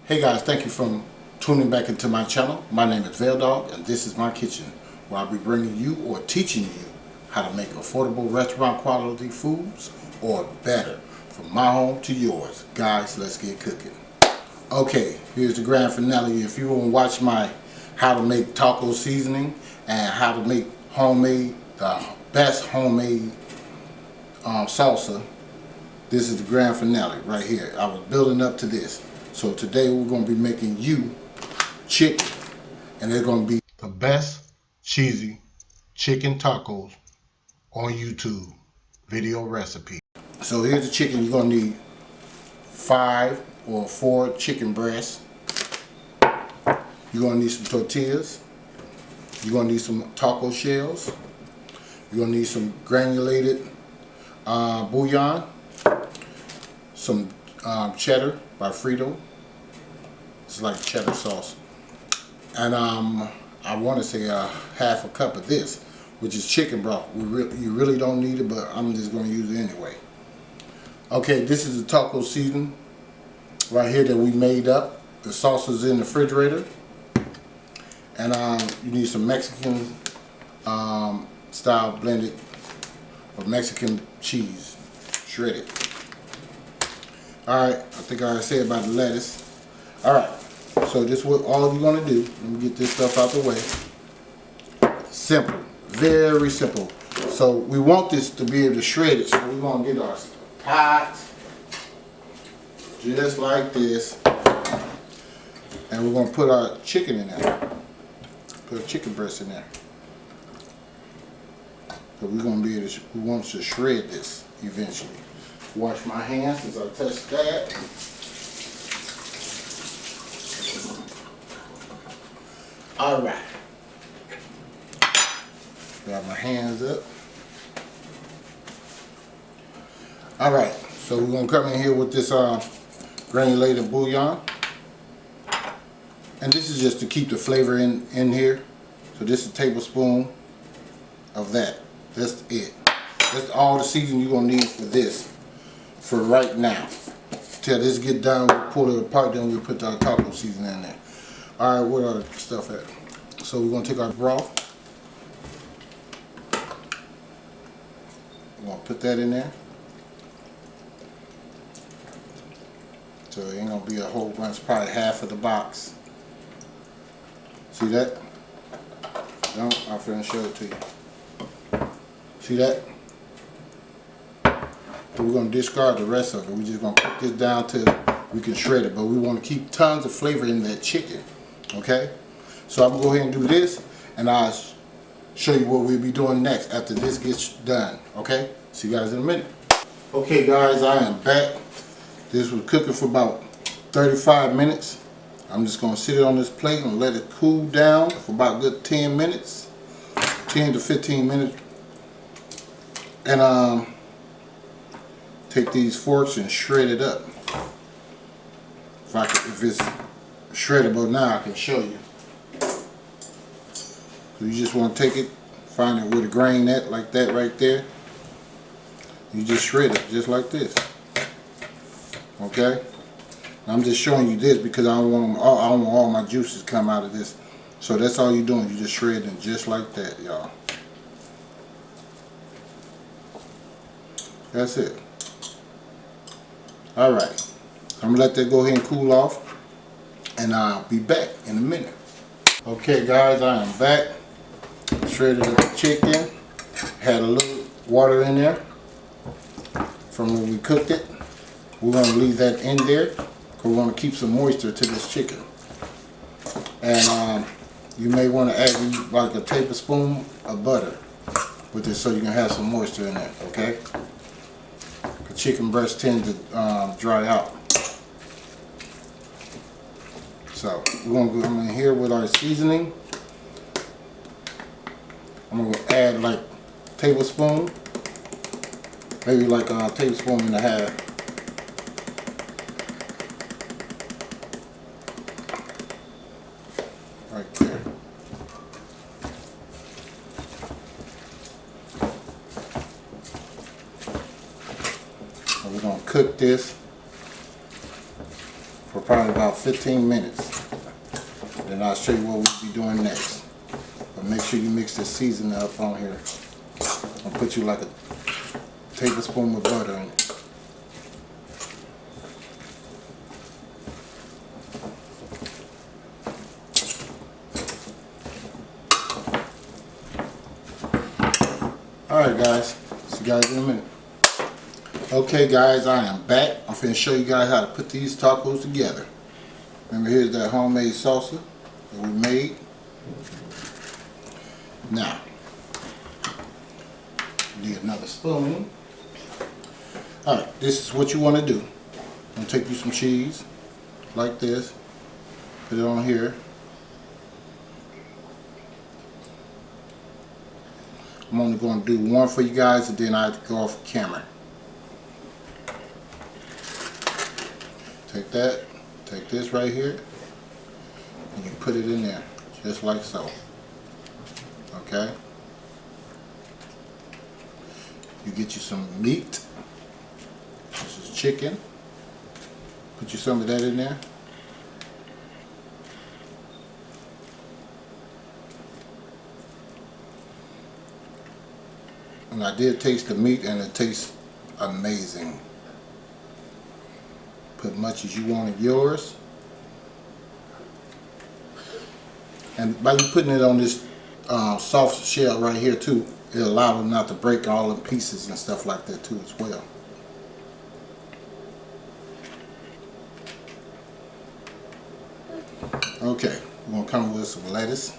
Hey guys, thank you for tuning back into my channel. My name is Dogg, and this is my kitchen, where I'll be bringing you or teaching you how to make affordable restaurant quality foods, or better, from my home to yours. Guys, let's get cooking. Okay, here's the grand finale. If you want to watch my how to make taco seasoning and how to make homemade, the best homemade salsa, this is the grand finale right here. I was building up to this. So today we're going to be making you chicken, and they're going to be the best cheesy chicken tacos on YouTube video recipe. So here's the chicken. You're going to need 5 or 4 chicken breasts. You're going to need some tortillas. You're going to need some taco shells. You're going to need some granulated bouillon, some cheddar by FRITOS. It's like cheddar sauce. And I want to say half a cup of this, which is chicken broth. You really don't need it, but I'm just going to use it anyway. Okay, this is the taco seasoning right here that we made up. The sauce is in the refrigerator. And you need some Mexican style blended or Mexican cheese, shredded. Alright, I think I already said about the lettuce. Alright, so this is what all you're going to do. Let me get this stuff out the way. Simple, very simple. So we want this to be able to shred it, so we're going to get our pot, just like this. And we're going to put our chicken in there. Put a chicken breast in there. So we're going to be able to, we want to shred this eventually. Wash my hands as I touch that. Alright. Got my hands up. Alright, so we're going to come in here with this granulated bouillon. And this is just to keep the flavor in here. So this is a tablespoon of that. That's it. That's all the seasoning you're going to need for this. For right now. Till this get done, we'll pull it apart, then we'll put our taco seasoning in there. Alright, where are the stuff at? So we're going to take our broth. We're going to put that in there. So it ain't going to be a whole bunch, probably half of the box. See that? No, I'm finna show it to you. See that? So we're going to discard the rest of it. We're just going to put this down till we can shred it. But we want to keep tons of flavor in that chicken. Okay? So I'm going to go ahead and do this. And I'll show you what we'll be doing next after this gets done. Okay? See you guys in a minute. Okay guys, I am back. This was cooking for about 35 minutes. I'm just going to sit it on this plate and let it cool down for about a good 10 minutes. 10 to 15 minutes. And take these forks and shred it up. If it's shreddable now, I can show you. So you just want to take it, find it with a grain at, like that right there. You just shred it just like this. Okay? I'm just showing you this because I don't want all my juices come out of this. So that's all you're doing. You just shred it just like that, y'all. That's it. Alright. I'm going to let that go ahead and cool off. And I'll be back in a minute. Okay guys, I am back. Shredded the chicken. Had a little water in there from when we cooked it. We're going to leave that in there because we want to keep some moisture to this chicken. And you may want to add like a tablespoon of butter with this so you can have some moisture in there, okay? The chicken breasts tend to dry out. So we're going to come in here with our seasoning. I'm going to add like a tablespoon, maybe like a tablespoon and a half. Right there. And we're going to cook this for probably about 15 minutes. Then I'll show you what we'll be doing next. But make sure you mix this seasoning up on here. I'll put you like a tablespoon of butter in it. Alright guys, see you guys in a minute. Okay guys, I am back. I'm finna show you guys how to put these tacos together. Remember, here's that homemade salsa that we made. Now, you need another spoon. Alright, this is what you want to do. I'm going to take you some cheese, like this. Put it on here. I'm only going to do one for you guys, and then I have to go off camera. Take that, take this right here, and you put it in there, just like so. Okay? You get you some meat. This is chicken. Put you some of that in there. And I did taste the meat, and it tastes amazing. Put much as you want in yours. And by you putting it on this soft shell right here too, it allows them not to break all in pieces and stuff like that too as well. Okay, we're going to come with some lettuce.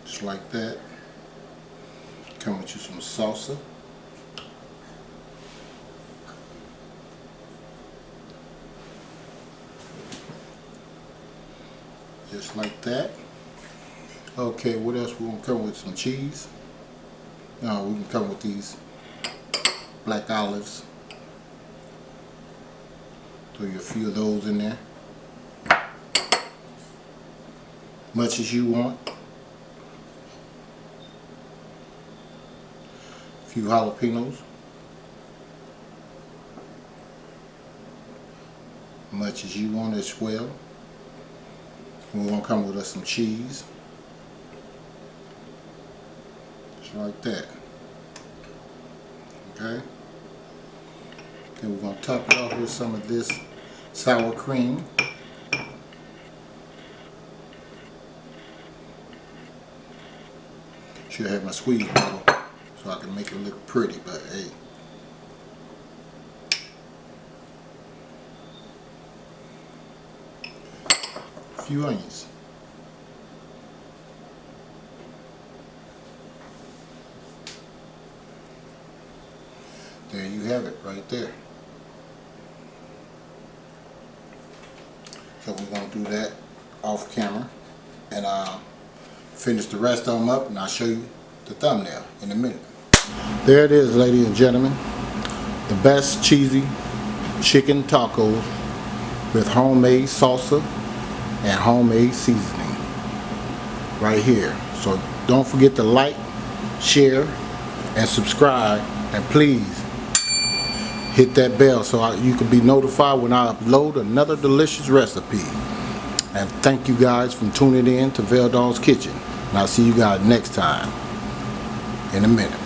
Just like that. Come with you some salsa. Just like that. Okay, what else we gonna come with? Some cheese. No, we can come with these black olives. Throw you a few of those in there. Much as you want. A few jalapenos. Much as you want as well. We're gonna come with us some cheese. Just like that. Okay. Then we're gonna top it off with some of this sour cream. Should have my squeeze bottle so I can make it look pretty, but hey. A few onions. There you have it right there. So we're going to do that off camera, and finish the rest of them up, and I'll show you the thumbnail in a minute. There it is, ladies and gentlemen. The best cheesy chicken tacos with homemade salsa and homemade seasoning right here. So don't forget to like, share, and subscribe, and please hit that bell so you can be notified when I upload another delicious recipe. And thank you guys for tuning in to Dogg's Kitchen. And I'll see you guys next time in a minute.